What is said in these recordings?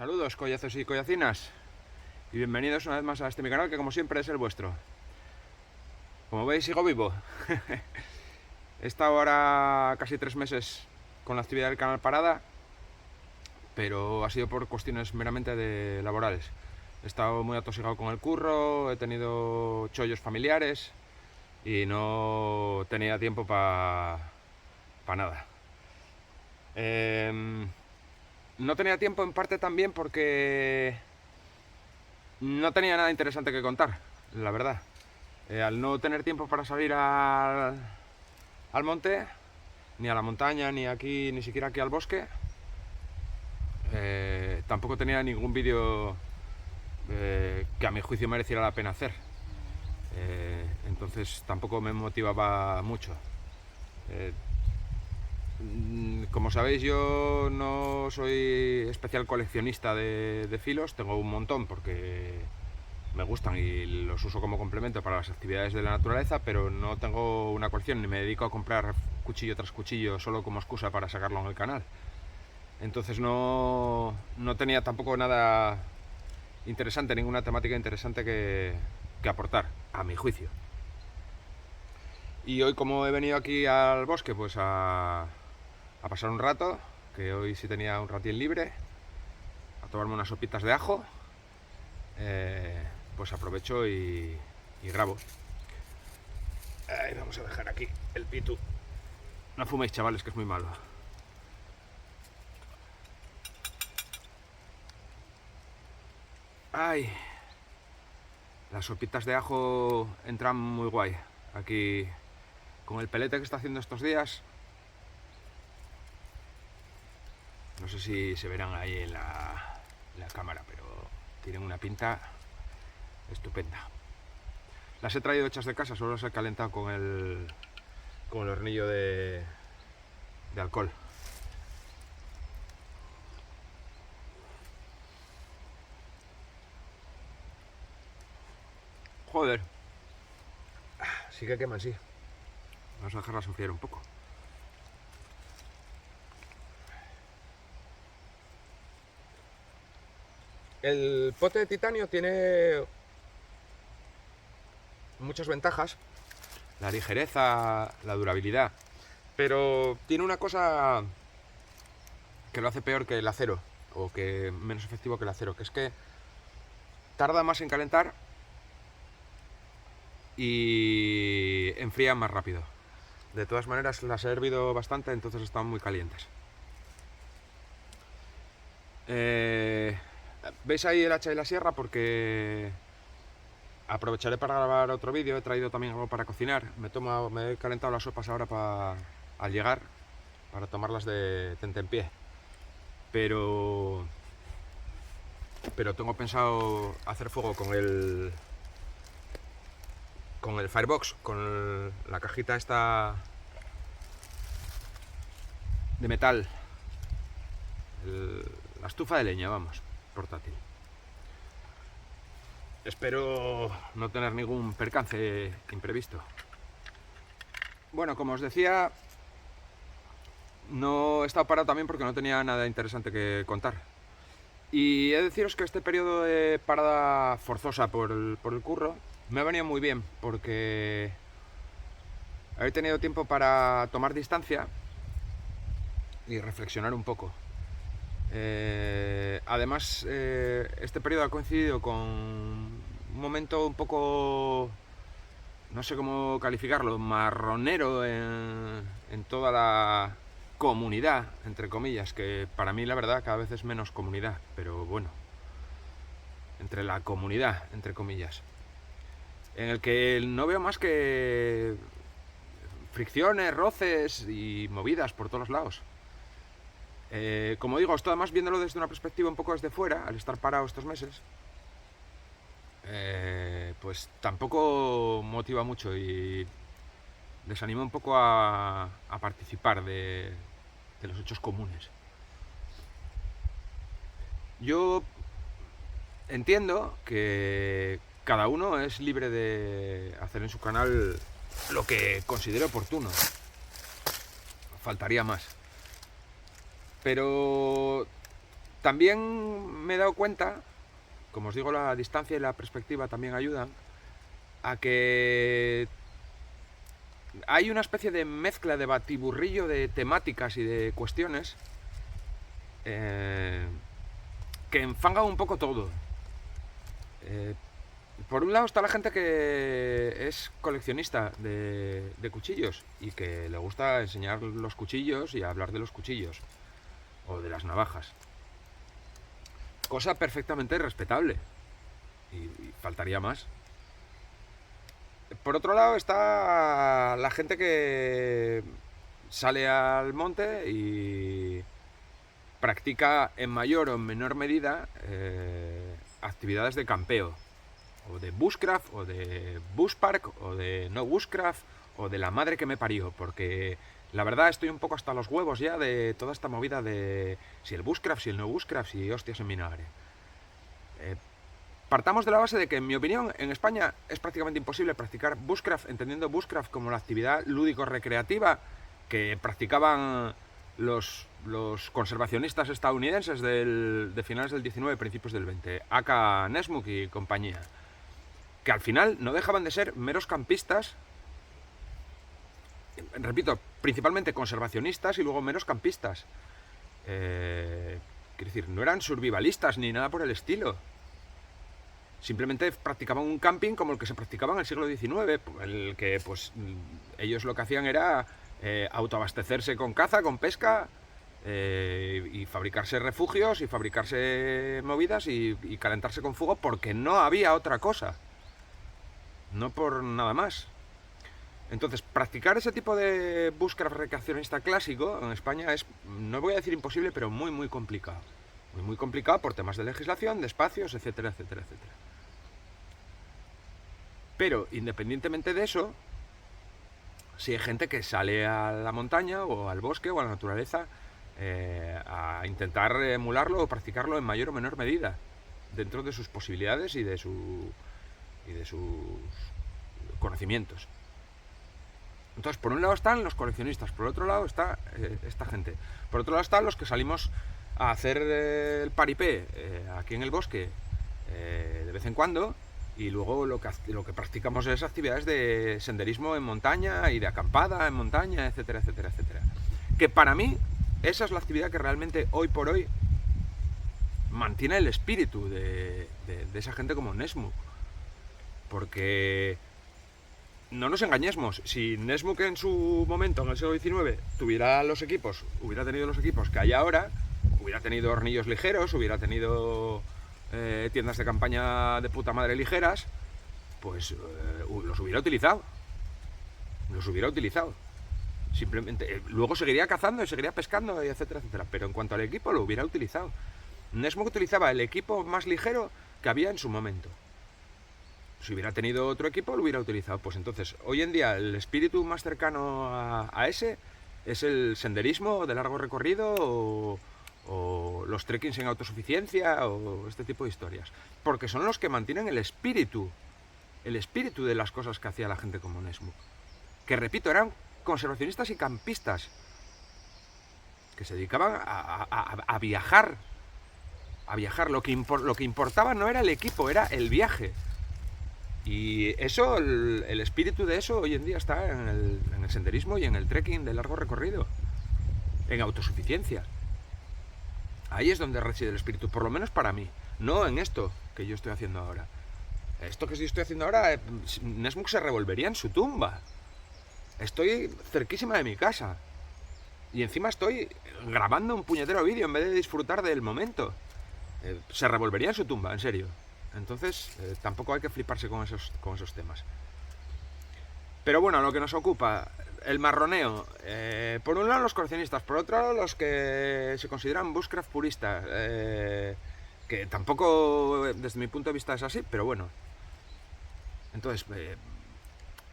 Saludos, collazos y collacinas, y bienvenidos una vez más a mi canal, que como siempre es el vuestro. Como veis, sigo vivo. He estado ahora casi 3 meses con la actividad del canal parada, pero ha sido por cuestiones meramente laborales. He estado muy atosigado con el curro, he tenido chollos familiares y no tenía tiempo para nada. No tenía tiempo en parte también porque no tenía nada interesante que contar, la verdad. Al no tener tiempo para salir al monte, ni a la montaña, ni aquí, ni siquiera aquí al bosque, tampoco tenía ningún vídeo que a mi juicio mereciera la pena hacer. Entonces tampoco me motivaba mucho. Como sabéis, yo no soy especial coleccionista de filos, tengo un montón porque me gustan y los uso como complemento para las actividades de la naturaleza, pero no tengo una colección ni me dedico a comprar cuchillo tras cuchillo solo como excusa para sacarlo en el canal. Entonces no tenía tampoco nada interesante, ninguna temática interesante que aportar, a mi juicio. Y hoy, como he venido aquí al bosque, pues a pasar un rato, que hoy sí tenía un ratín libre, a tomarme unas sopitas de ajo, pues aprovecho y grabo. Ahí vamos a dejar aquí el pitu. No fuméis, chavales, que es muy malo. Ay, las sopitas de ajo entran muy guay. Aquí, con el pelete que está haciendo estos días, no sé si se verán ahí en la cámara, pero tienen una pinta estupenda. Las he traído hechas de casa, solo las he calentado con el hornillo de alcohol. Joder, sí que queman, sí. Vamos a dejarlas enfriar un poco. El pote de titanio tiene muchas ventajas, la ligereza, la durabilidad, pero tiene una cosa que lo hace peor que el acero, o que menos efectivo que el acero, que es que tarda más en calentar y enfría más rápido. De todas maneras, las he hervido bastante, entonces están muy calientes. ¿Veis ahí el hacha y la sierra? Porque aprovecharé para grabar otro vídeo. He traído también algo para cocinar. Me he calentado las sopas ahora al llegar, para tomarlas de tentempié. Pero tengo pensado hacer fuego con el Firebox, con la cajita esta de metal, la estufa de leña, vamos, portátil. Espero no tener ningún percance imprevisto. Bueno, como os decía, no he estado parado también porque no tenía nada interesante que contar. Y he de deciros que este periodo de parada forzosa por el curro me ha venido muy bien, porque he tenido tiempo para tomar distancia y reflexionar un poco. Además, este periodo ha coincidido con un momento un poco, no sé cómo calificarlo, marronero en toda la comunidad, entre comillas, que para mí la verdad cada vez es menos comunidad, pero bueno, entre la comunidad, entre comillas, en el que no veo más que fricciones, roces y movidas por todos lados. Como digo, esto además viéndolo desde una perspectiva un poco desde fuera, al estar parado estos meses, pues tampoco motiva mucho y desanima un poco a participar de los hechos comunes. Yo entiendo que cada uno es libre de hacer en su canal lo que considere oportuno. Faltaría más. Pero También me he dado cuenta, como os digo, la distancia y la perspectiva también ayudan a que hay una especie de mezcla, de batiburrillo de temáticas y de cuestiones que enfanga un poco todo. Por un lado está la gente que es coleccionista de cuchillos y que le gusta enseñar los cuchillos y hablar de los cuchillos o de las navajas. Cosa perfectamente respetable y faltaría más. Por otro lado está la gente que sale al monte y practica en mayor o en menor medida actividades de campeo, o de bushcraft, o de bushpark, o de no bushcraft, o de la madre que me parió, porque la verdad estoy un poco hasta los huevos ya de toda esta movida de si el bushcraft, si el no bushcraft, si hostias en vinagre. Partamos de la base de que, en mi opinión, en España es prácticamente imposible practicar bushcraft, entendiendo bushcraft como la actividad lúdico-recreativa que practicaban los conservacionistas estadounidenses de finales del 19, principios del 20, aka Nessmuk y compañía, que al final no dejaban de ser meros campistas, repito, principalmente conservacionistas y luego meros campistas. Quiero decir, no eran survivalistas ni nada por el estilo. Simplemente practicaban un camping como el que se practicaba en el siglo XIX, en el que pues ellos lo que hacían era autoabastecerse con caza, con pesca, y fabricarse refugios y fabricarse movidas y calentarse con fuego porque no había otra cosa. No por nada más. Entonces, practicar ese tipo de bushcraft recreacionista clásico en España es, no voy a decir imposible, pero muy, muy complicado. Muy, muy complicado por temas de legislación, de espacios, etcétera, etcétera, etcétera. Pero, independientemente de eso, si hay gente que sale a la montaña o al bosque o a la naturaleza a intentar emularlo o practicarlo en mayor o menor medida, dentro de sus posibilidades y de sus conocimientos. Entonces, por un lado están los coleccionistas, por otro lado está esta gente. Por otro lado están los que salimos a hacer el paripé aquí en el bosque de vez en cuando, y luego lo que practicamos es actividades de senderismo en montaña y de acampada en montaña, etcétera, etcétera, etcétera. Que para mí esa es la actividad que realmente hoy por hoy mantiene el espíritu de esa gente como Nessmuk. Porque no nos engañemos, si Nessmuk en su momento, en el siglo XIX, hubiera tenido los equipos que hay ahora, hubiera tenido hornillos ligeros, hubiera tenido tiendas de campaña de puta madre ligeras, pues los hubiera utilizado. Simplemente, luego seguiría cazando y seguiría pescando, etcétera, etcétera. Pero en cuanto al equipo, lo hubiera utilizado. Nessmuk utilizaba el equipo más ligero que había en su momento. Si hubiera tenido otro equipo, lo hubiera utilizado. Pues entonces, hoy en día, el espíritu más cercano a ese es el senderismo de largo recorrido o los trekkings en autosuficiencia o este tipo de historias. Porque son los que mantienen el espíritu de las cosas que hacía la gente como Nessmuk. Que, repito, eran conservacionistas y campistas que se dedicaban a viajar. A viajar. Lo que importaba no era el equipo, era el viaje. Y eso, el espíritu de eso hoy en día está en el senderismo y en el trekking de largo recorrido, en autosuficiencia. Ahí es donde reside el espíritu, por lo menos para mí, no en esto que yo estoy haciendo ahora. Esto que yo estoy haciendo ahora, Nessmuk se revolvería en su tumba. Estoy cerquísima de mi casa y encima estoy grabando un puñetero vídeo en vez de disfrutar del momento. Se revolvería en su tumba, en serio. Entonces, tampoco hay que fliparse con esos temas. Pero bueno, lo que nos ocupa, el marroneo. Por un lado los coleccionistas, por otro lado los que se consideran bushcraft puristas. Que tampoco, desde mi punto de vista, es así, pero bueno. Entonces,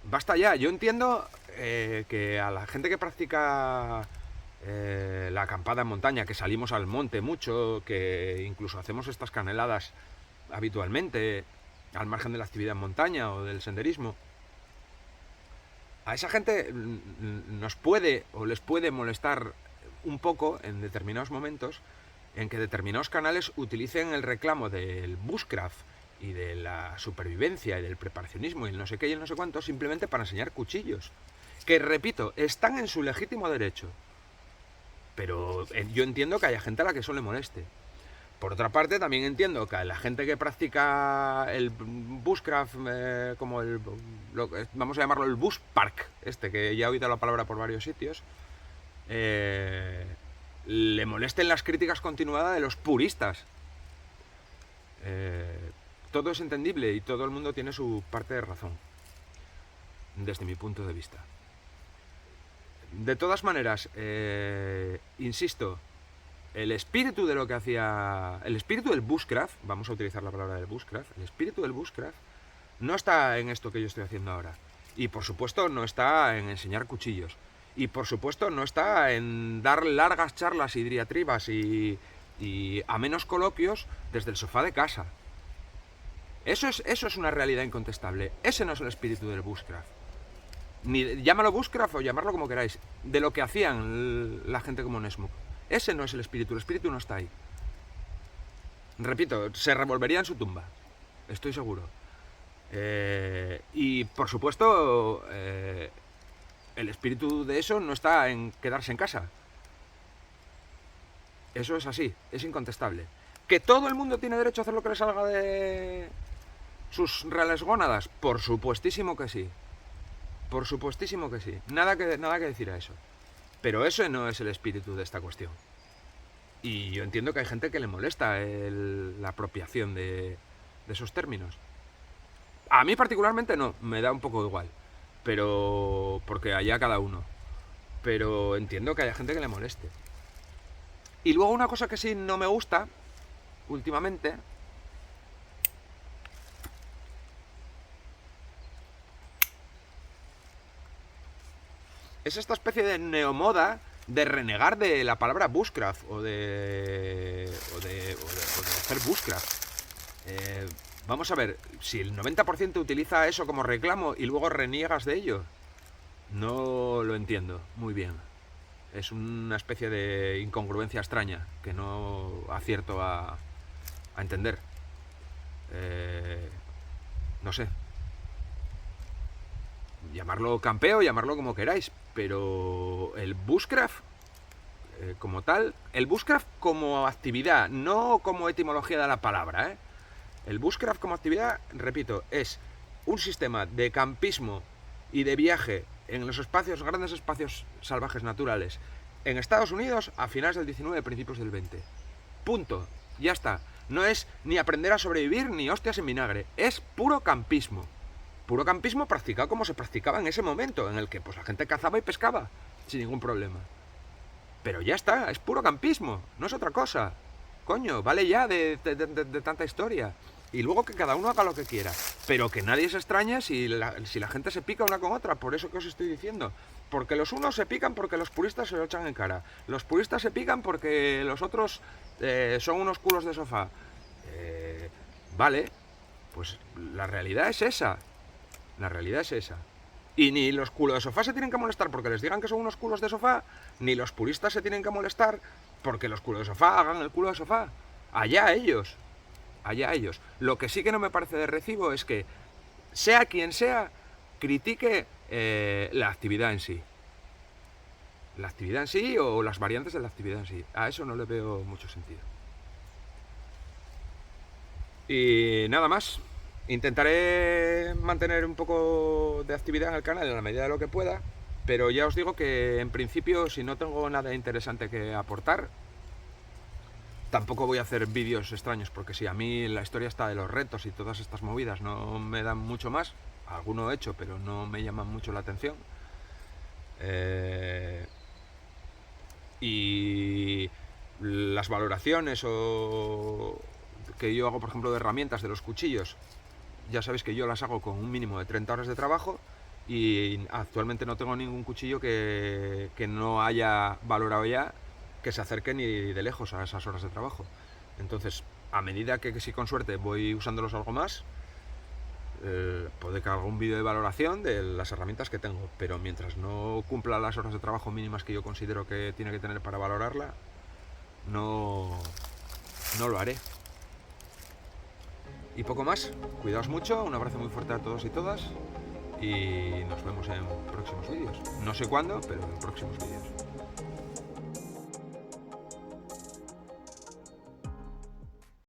basta ya. Yo entiendo que a la gente que practica la acampada en montaña, que salimos al monte mucho, que incluso hacemos estas caneladas habitualmente, al margen de la actividad en montaña o del senderismo, a esa gente nos puede o les puede molestar un poco en determinados momentos en que determinados canales utilicen el reclamo del bushcraft y de la supervivencia y del preparacionismo y el no sé qué y el no sé cuánto simplemente para enseñar cuchillos. Que, repito, están en su legítimo derecho. Pero yo entiendo que haya gente a la que eso le moleste. Por otra parte, también entiendo que a la gente que practica el bushcraft, como vamos a llamarlo el bush park, que ya he oído la palabra por varios sitios, le molesten las críticas continuadas de los puristas. Todo es entendible y todo el mundo tiene su parte de razón, desde mi punto de vista. De todas maneras, insisto, el espíritu de lo que hacía... El espíritu del bushcraft, vamos a utilizar la palabra del bushcraft, el espíritu del bushcraft no está en esto que yo estoy haciendo ahora. Y por supuesto no está en enseñar cuchillos. Y por supuesto no está en dar largas charlas y diatribas y amenos coloquios desde el sofá de casa. Eso es una realidad incontestable. Ese no es el espíritu del bushcraft. Ni llámalo bushcraft o llamarlo como queráis. De lo que hacían la gente como Nessmuk. Ese no es el espíritu no está ahí. Repito, se revolvería en su tumba. Estoy seguro. Y por supuesto, el espíritu de eso no está en quedarse en casa. Eso es así, es incontestable. ¿Que todo el mundo tiene derecho a hacer lo que le salga de sus reales gónadas? Por supuestísimo que sí. Por supuestísimo que sí. Nada que decir a eso. Pero ese no es el espíritu de esta cuestión. Y yo entiendo que hay gente que le molesta la apropiación de esos términos. A mí particularmente no, me da un poco igual. Pero... porque allá cada uno. Pero entiendo que haya gente que le moleste. Y luego una cosa que sí no me gusta, últimamente... es esta especie de neomoda de renegar de la palabra bushcraft o de hacer bushcraft. Vamos a ver, si el 90% utiliza eso como reclamo y luego reniegas de ello, no lo entiendo muy bien. Es una especie de incongruencia extraña que no acierto a entender. No sé. Llamarlo campeo, llamarlo como queráis, pero el bushcraft como tal, el bushcraft como actividad, no como etimología de la palabra, El bushcraft como actividad, repito, es un sistema de campismo y de viaje en los grandes espacios salvajes naturales en Estados Unidos a finales del 19, principios del 20. Punto. Ya está. No es ni aprender a sobrevivir ni hostias en vinagre. Es puro campismo. Puro campismo practicado como se practicaba en ese momento, en el que pues la gente cazaba y pescaba sin ningún problema. Pero ya está, es puro campismo, no es otra cosa. Coño, vale ya de tanta historia. Y luego que cada uno haga lo que quiera. Pero que nadie se extrañe si la gente se pica una con otra, por eso que os estoy diciendo. Porque los unos se pican porque los puristas se lo echan en cara. Los puristas se pican porque los otros son unos culos de sofá. Vale, pues la realidad es esa. La realidad es esa. Y ni los culos de sofá se tienen que molestar porque les digan que son unos culos de sofá, ni los puristas se tienen que molestar porque los culos de sofá hagan el culo de sofá. Allá ellos. Allá ellos. Lo que sí que no me parece de recibo es que, sea quien sea, critique la actividad en sí. La actividad en sí o las variantes de la actividad en sí. A eso no le veo mucho sentido. Y nada más. Intentaré mantener un poco de actividad en el canal en la medida de lo que pueda, pero ya os digo que en principio, si no tengo nada interesante que aportar, tampoco voy a hacer vídeos extraños, porque si a mí la historia está de los retos y todas estas movidas no me dan mucho más, alguno he hecho, pero no me llaman mucho la atención. Y las valoraciones que yo hago, por ejemplo, de herramientas de los cuchillos, ya sabéis que yo las hago con un mínimo de 30 horas de trabajo y actualmente no tengo ningún cuchillo que no haya valorado ya que se acerque ni de lejos a esas horas de trabajo. Entonces, a medida que si con suerte voy usándolos algo más, puede que haga un vídeo de valoración de las herramientas que tengo, pero mientras no cumpla las horas de trabajo mínimas que yo considero que tiene que tener para valorarla, no lo haré. Y poco más, cuidaos mucho, un abrazo muy fuerte a todos y todas y nos vemos en próximos vídeos. No sé cuándo, pero en próximos vídeos.